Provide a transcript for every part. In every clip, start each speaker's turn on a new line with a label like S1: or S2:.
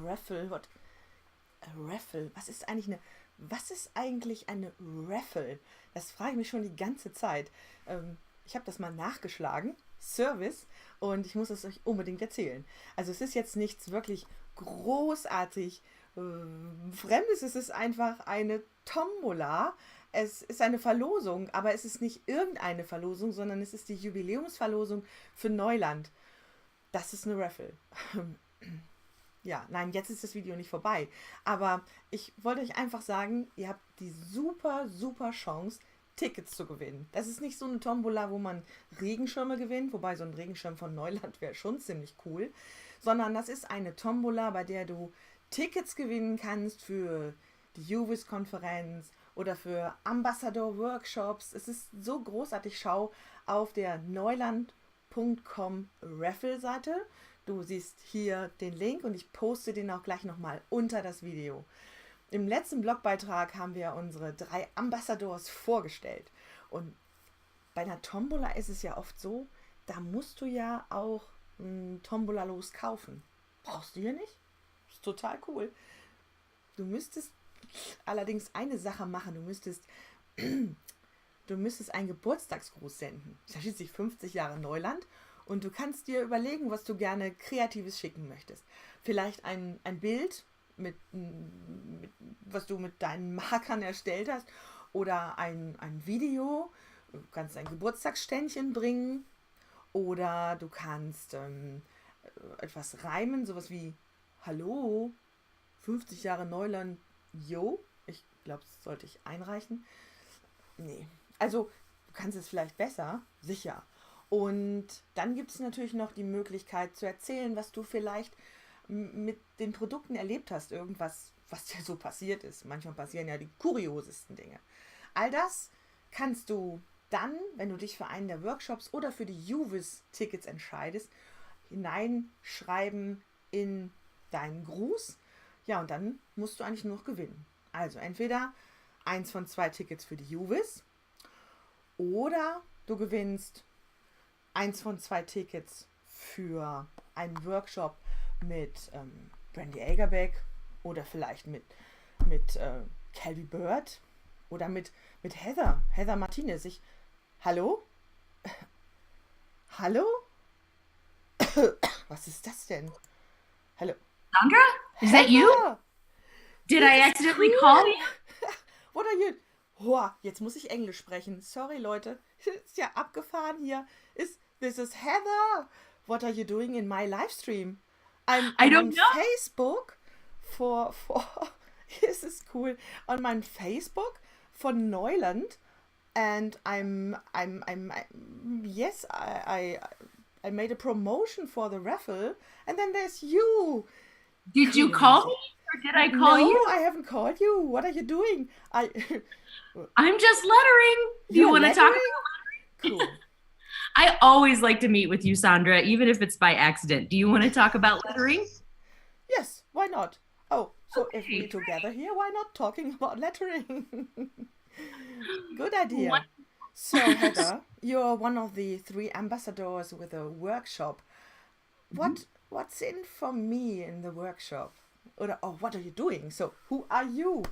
S1: Raffle, Raffle, was ist eigentlich eine Raffle? Das frage ich mich schon die ganze Zeit. Ich habe das mal nachgeschlagen, Service, und ich muss es euch unbedingt erzählen. Also es ist jetzt nichts wirklich großartig Fremdes, es ist einfach eine Tombola. Es ist eine Verlosung, aber es ist nicht irgendeine Verlosung, sondern es ist die Jubiläumsverlosung für Neuland. Das ist eine Raffle. Ja, nein, jetzt ist das Video nicht vorbei. Aber ich wollte euch einfach sagen, ihr habt die super, super Chance, Tickets zu gewinnen. Das ist nicht so eine Tombola, wo man Regenschirme gewinnt, wobei so ein Regenschirm von Neuland wäre schon ziemlich cool, sondern das ist eine Tombola, bei der du Tickets gewinnen kannst für die UVIS-Konferenz oder für Ambassador-Workshops. Es ist so großartig. Schau auf der neuland.com Raffle-Seite. Du siehst hier den Link und ich poste den auch gleich nochmal unter das Video. Im letzten Blogbeitrag haben wir unsere 3 Ambassadors vorgestellt. Und bei einer Tombola ist es ja oft so, da musst du ja auch ein Tombola-Los kaufen. Brauchst du ja nicht? Ist total cool. Du müsstest allerdings eine Sache machen. Du müsstest einen Geburtstagsgruß senden. Das ist schließlich 50 Jahre Neuland. Und du kannst dir überlegen, was du gerne Kreatives schicken möchtest. Vielleicht ein Bild, was du mit deinen Markern erstellt hast. Oder ein Video. Du kannst ein Geburtstagsständchen bringen. Oder du kannst etwas reimen, sowas wie Hallo, 50 Jahre Neuland, yo. Ich glaube, das sollte ich einreichen. Nee, also du kannst es vielleicht besser, sicher. Und dann gibt es natürlich noch die Möglichkeit zu erzählen, was du vielleicht mit den Produkten erlebt hast. Irgendwas, was dir so passiert ist. Manchmal passieren ja die kuriosesten Dinge. All das kannst du dann, wenn du dich für einen der Workshops oder für die UVIS-Tickets entscheidest, hineinschreiben in deinen Gruß. Ja, und dann musst du eigentlich nur noch gewinnen. Also entweder 1 von 2 Tickets für die UVIS oder du gewinnst 1 von 2 Tickets für einen Workshop mit Brandy Agerbeck oder vielleicht mit Calvi Bird oder mit Heather Martinez. Hallo? Hallo? Was ist das denn? Hallo?
S2: Sandra? Is that you? Did I accidentally call you?
S1: What are you? Oh, jetzt muss ich Englisch sprechen. Sorry, Leute. Ist ja abgefahren hier. This is Heather. What are you doing in my Livestream? I'm on Facebook for this is cool. On my Facebook von Neuland, and I made a promotion for the raffle, and then there's you.
S2: Did you call me or did I call you?
S1: No, I haven't called you. What are you doing?
S2: I'm just lettering. Do you want to talk about lettering?
S1: Cool.
S2: I always like to meet with you, Sandra, even if it's by accident. Do you want to talk about lettering?
S1: Yes, why not? Oh, so okay, if we're together here, why not talking about lettering? Good idea. So, Heather, you're one of the 3 ambassadors with a workshop. What's in for me in the workshop? Or what are you doing? So, who are you?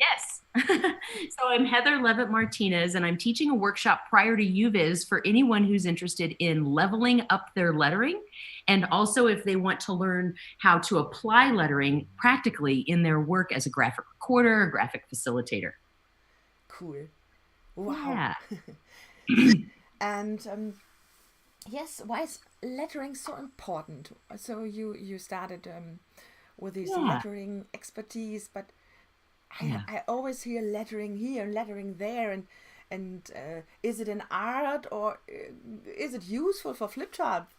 S2: Yes. So I'm Heather Leavitt Martinez, and I'm teaching a workshop prior to UVIS for anyone who's interested in leveling up their lettering, and also if they want to learn how to apply lettering practically in their work as a graphic recorder or graphic facilitator.
S1: Cool. Wow.
S2: Yeah.
S1: And yes, why is lettering so important? So you started with this lettering expertise, but I always hear lettering here and lettering there, and is it an art or is it useful for flip charts?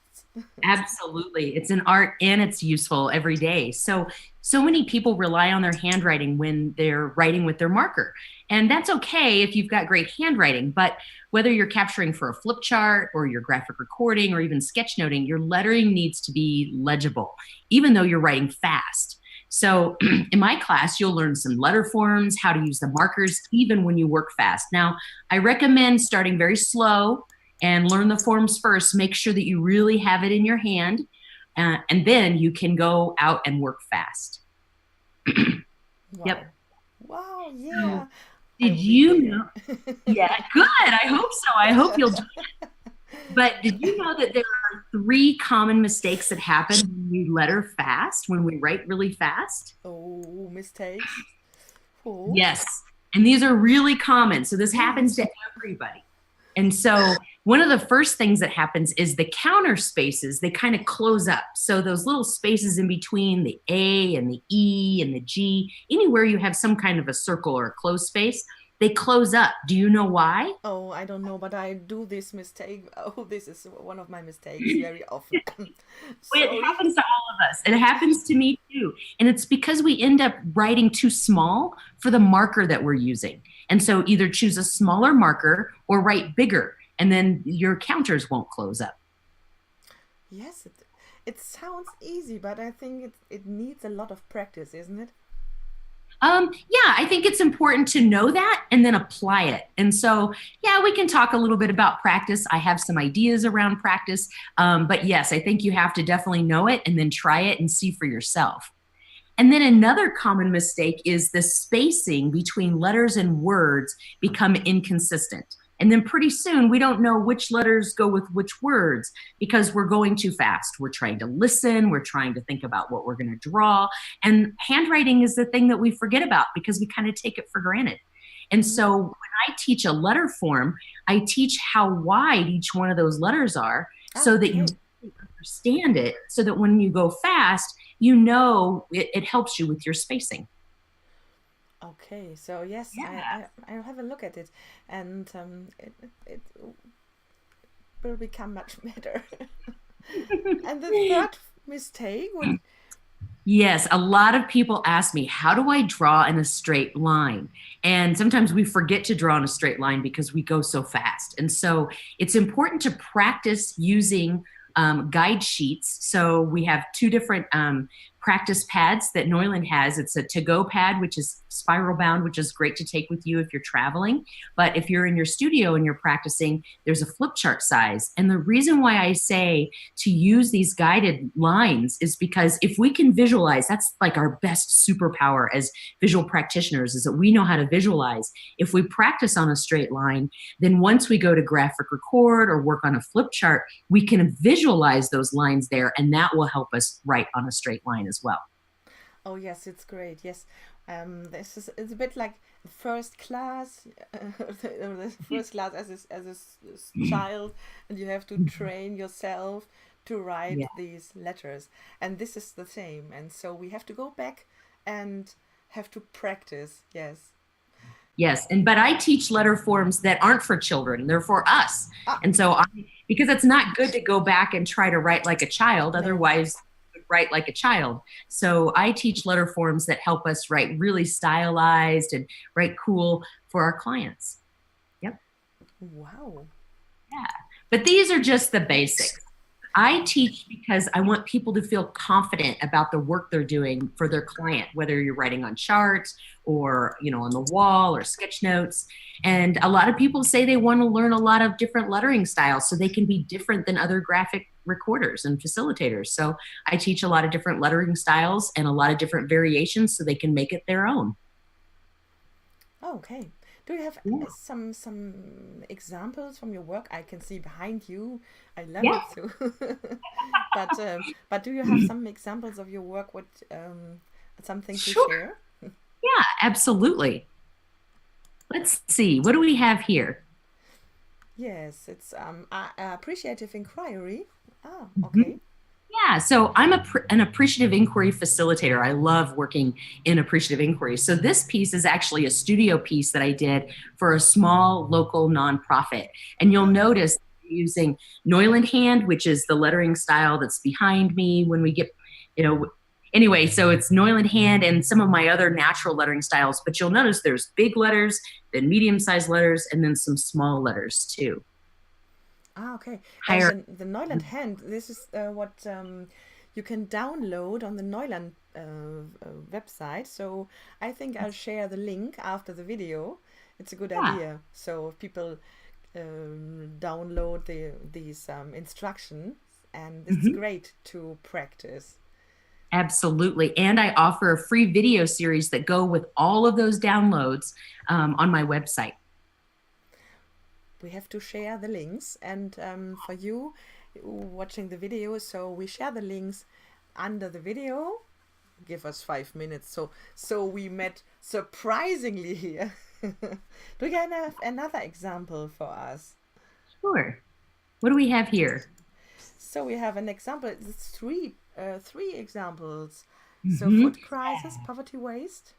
S2: Absolutely. It's an art and it's useful every day. So many people rely on their handwriting when they're writing with their marker. And that's okay if you've got great handwriting, but whether you're capturing for a flip chart or your graphic recording or even sketchnoting, your lettering needs to be legible, even though you're writing fast. So in my class, you'll learn some letter forms, how to use the markers, even when you work fast. Now, I recommend starting very slow and learn the forms first. Make sure that you really have it in your hand. and then you can go out and work fast.
S1: Wow.
S2: Yep.
S1: Wow, yeah.
S2: Did you know? Yeah, good. I hope so. I hope you'll do it. But did you know that there are 3 common mistakes that happen when we letter fast, when we write really fast?
S1: Oh, mistakes. Oh.
S2: Yes. And these are really common. So this happens to everybody. And so one of the first things that happens is the counter spaces, they kind of close up. So those little spaces in between the A and the E and the G, anywhere you have some kind of a circle or a closed space, they close up. Do you know why?
S1: Oh, I don't know, but I do this mistake. Oh, this is one of my mistakes very often.
S2: It happens to all of us. It happens to me too. And it's because we end up writing too small for the marker that we're using. And so either choose a smaller marker or write bigger, and then your counters won't close up.
S1: Yes, it sounds easy, but I think it needs a lot of practice, isn't it?
S2: Yeah, I think it's important to know that and then apply it. And so, yeah, we can talk a little bit about practice. I have some ideas around practice. But yes, I think you have to definitely know it and then try it and see for yourself. And then another common mistake is the spacing between letters and words become inconsistent. And then pretty soon we don't know which letters go with which words because we're going too fast. We're trying to listen. We're trying to think about what we're going to draw. And handwriting is the thing that we forget about because we kind of take it for granted. And so when I teach a letter form, I teach how wide each one of those letters are so that you understand it, so that when you go fast, you know it helps you with your spacing.
S1: Okay, so yes, I'll have a look at it, and it will become much better. And the third mistake would...
S2: Yes, a lot of people ask me, how do I draw in a straight line? And sometimes we forget to draw in a straight line because we go so fast. And so it's important to practice using guide sheets. So we have 2 different practice pads that Neuland has. It's a to-go pad, which is spiral bound, which is great to take with you if you're traveling. But if you're in your studio and you're practicing, there's a flip chart size. And the reason why I say to use these guided lines is because if we can visualize, that's like our best superpower as visual practitioners, is that we know how to visualize. If we practice on a straight line, then once we go to graphic record or work on a flip chart, we can visualize those lines there, and that will help us write on a straight line as well.
S1: Oh yes, it's great. Yes, it's a bit like first class, the first class as a child, and you have to train yourself to write these letters, and this is the same. And so we have to go back and have to practice. Yes.
S2: Yes, but I teach letter forms that aren't for children; they're for us. And so, because it's not good to go back and try to write like a child, otherwise write like a child. So I teach letter forms that help us write really stylized and write cool for our clients. Yep.
S1: Wow.
S2: Yeah. But these are just the basics. I teach because I want people to feel confident about the work they're doing for their client, whether you're writing on charts or, on the wall or sketch notes. And a lot of people say they want to learn a lot of different lettering styles so they can be different than other graphic recorders and facilitators. So I teach a lot of different lettering styles and a lot of different variations so they can make it their own.
S1: Okay. Do you have some examples from your work? I can see behind you. I love it too. But do you have some examples of your work? What something to share?
S2: Yeah, absolutely. Let's see. What do we have here?
S1: Yes, it's appreciative inquiry. Oh, okay.
S2: Yeah, so I'm an appreciative inquiry facilitator. I love working in appreciative inquiry. So this piece is actually a studio piece that I did for a small local nonprofit. And you'll notice using Neuland hand, which is the lettering style that's behind me when we get, anyway, so it's Neuland hand and some of my other natural lettering styles. But you'll notice there's big letters, then medium-sized letters, and then some small letters too.
S1: Okay. And the Neuland hand, this is what you can download on the Neuland website. So I think I'll share the link after the video. It's a good idea. So if people download these instructions and it's great to practice.
S2: Absolutely. And I offer a free video series that go with all of those downloads on my website.
S1: We have to share the links, and for you watching the video, so we share the links under the video. Give us 5 minutes. So we met surprisingly here. Do you have another example for us?
S2: Sure. What do we have here?
S1: So we have an example. It's three examples. So food crisis, poverty, waste.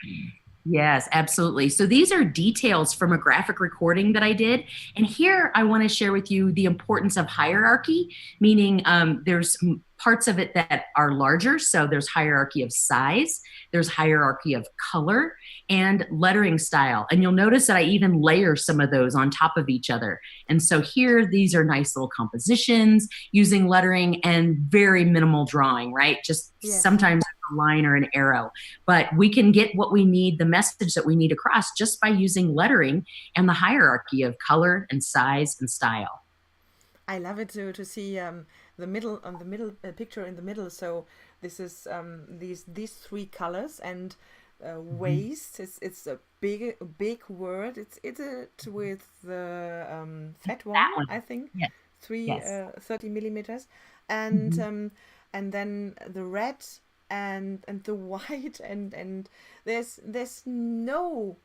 S2: Yes, absolutely. So these are details from a graphic recording that I did. And here I want to share with you the importance of hierarchy, meaning there's parts of it that are larger. So there's hierarchy of size, there's hierarchy of color and lettering style. And you'll notice that I even layer some of those on top of each other. And so here, these are nice little compositions using lettering and very minimal drawing, right? Just sometimes a line or an arrow. But we can get what we need, the message that we need across, just by using lettering and the hierarchy of color and size and style.
S1: I love it to see the middle picture in the middle. So this is these three colors, and waste. It's a big word. It's with the fat one, I think. Yeah. 30 millimeters, and then the red and the white, and there's no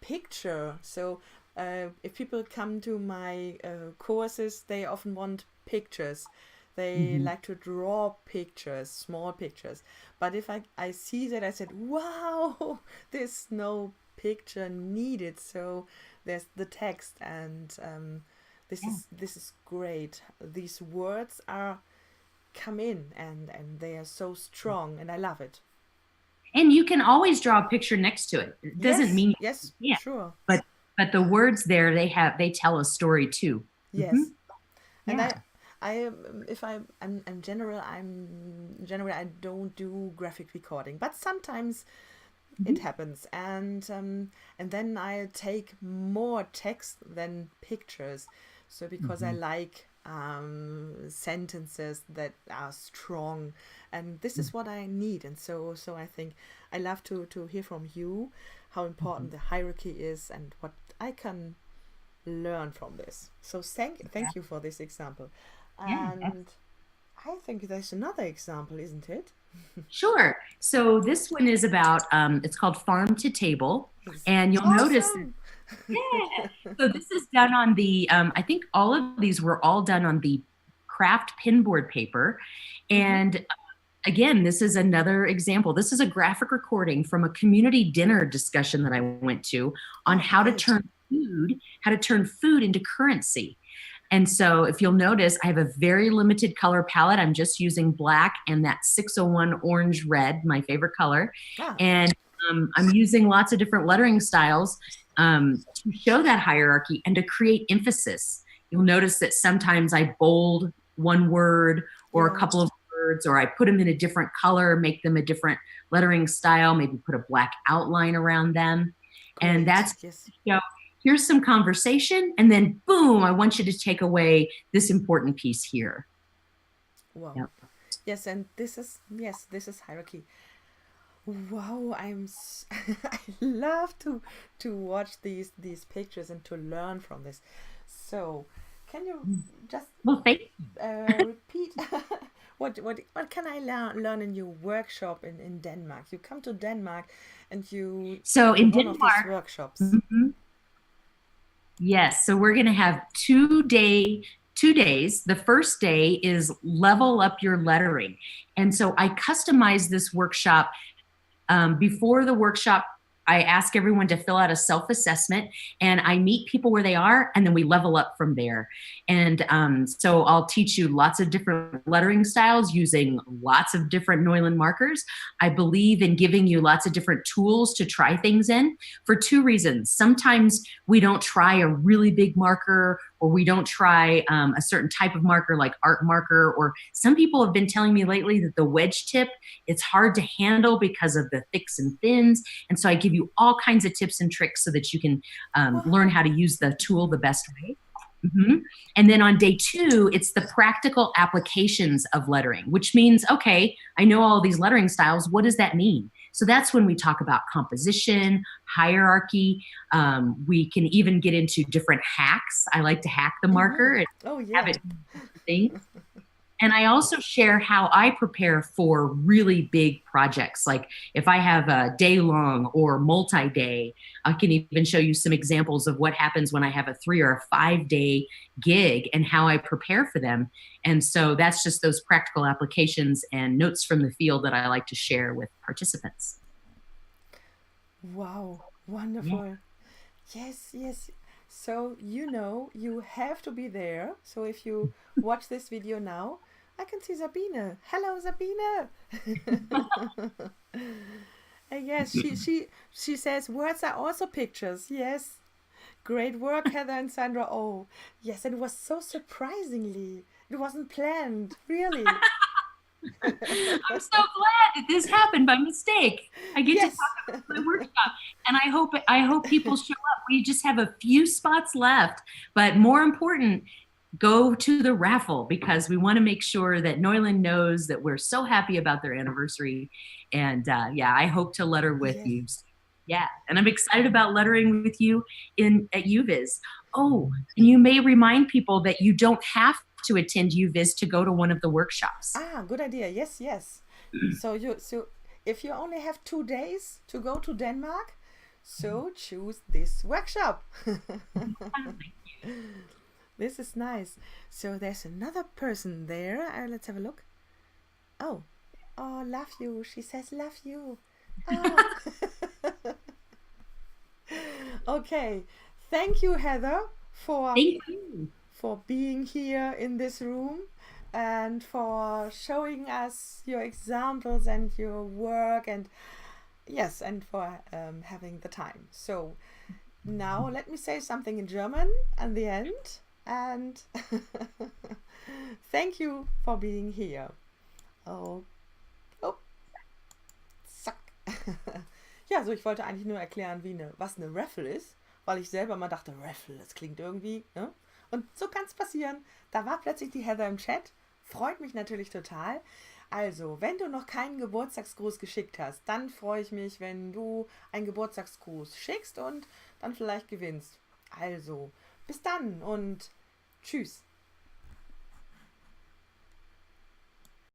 S1: picture. So if people come to my courses, they often want pictures. They like to draw pictures, small pictures. But if I see that, I said, wow, there's no picture needed. So there's the text, and this is great. These words come in, and they are so strong, and I love it.
S2: And you can always draw a picture next to it. It doesn't mean
S1: sure.
S2: But the words there, they tell a story too.
S1: Yes. And in general, I don't do graphic recording, but sometimes it happens, and then I take more text than pictures. So because I like sentences that are strong, and this is what I need. And so I think I love to hear from you how important the hierarchy is and what I can learn from this. So thank you for this example. And I think there's another example, isn't it?
S2: Sure. So this one is about, it's called Farm to Table. And you'll notice that, so this is done on the, I think all of these were all done on the craft pinboard paper. And again, this is another example. This is a graphic recording from a community dinner discussion that I went to on how to turn food into currency. And so if you'll notice, I have a very limited color palette. I'm just using black and that 601 orange red, my favorite color. Yeah. And I'm using lots of different lettering styles to show that hierarchy and to create emphasis. You'll notice that sometimes I bold one word or a couple of words, or I put them in a different color, make them a different lettering style, maybe put a black outline around them. Great. And that's, here's some conversation, and then boom, I want you to take away this important piece here.
S1: Wow. Yep. Yes, and this is hierarchy. Wow, I love to watch these pictures and to learn from this. So, can you just repeat what can I learn in your workshop in Denmark? You come to Denmark and you
S2: in Denmark,
S1: of these workshops.
S2: Yes, so we're going to have 2 days. The first day is level up your lettering. And so I customized this workshop. Before the workshop, I ask everyone to fill out a self-assessment, and I meet people where they are, and then we level up from there. And so I'll teach you lots of different lettering styles using lots of different Neuland markers. I believe in giving you lots of different tools to try things in for 2 reasons. Sometimes we don't try a really big marker, or we don't try a certain type of marker like art marker, or some people have been telling me lately that the wedge tip, it's hard to handle because of the thicks and thins. And so I give you all kinds of tips and tricks so that you can learn how to use the tool the best way. Mhm. And then on day 2, it's the practical applications of lettering, which means, okay, I know all these lettering styles. What does that mean? So that's when we talk about composition, hierarchy. We can even get into different hacks. I like to hack the marker and
S1: Oh,
S2: have
S1: yeah.
S2: it do things. And I also share how I prepare for really big projects. Like if I have a day long or multi-day, I can even show you some examples of what happens when I have a 3 or a 5 day gig and how I prepare for them. And so that's just those practical applications and notes from the field that I like to share with participants.
S1: Wow,
S2: Yeah.
S1: wonderful. Yes, yes. So you have to be there. So if you watch this video now, I can see Sabine. Hello, Sabine. Yes, she says words are also pictures. Yes. Great work, Heather and Sandra. Oh, yes, and it was so surprisingly. It wasn't planned, really.
S2: I'm so glad that this happened by mistake. I get to talk
S1: Yes.
S2: about my workshop, and I hope people show up. We just have a few spots left, but more important, go to the raffle because we want to make sure that Neuland knows that we're so happy about their anniversary. And yeah, I hope to letter with
S1: Yes.
S2: you. Yeah, and I'm excited about lettering with you in at UViz. Oh, and you may remind people that you don't have to attend UViz to go to one of the workshops.
S1: Ah, good idea. Yes, yes. So if you only have 2 days to go to Denmark, so choose this workshop. This is nice. So there's another person there. Let's have a look. Oh, oh, love you. She says love you. Oh. Okay. Thank you, Heather,
S2: Thank you.
S1: for being here in this room and for showing us your examples and your work, and yes, and for having the time. So now let me say something in German at the end, and thank you for being here. Oh, oh, zack. Ja, so ich wollte eigentlich nur erklären, was eine Raffle ist, weil ich selber mal dachte, Raffle, das klingt irgendwie, ne? Und so kann es passieren. Da war plötzlich die Heather im Chat. Freut mich natürlich total. Also, wenn du noch keinen Geburtstagsgruß geschickt hast, dann freue ich mich, wenn du einen Geburtstagsgruß schickst und dann vielleicht gewinnst. Also, bis dann und tschüss.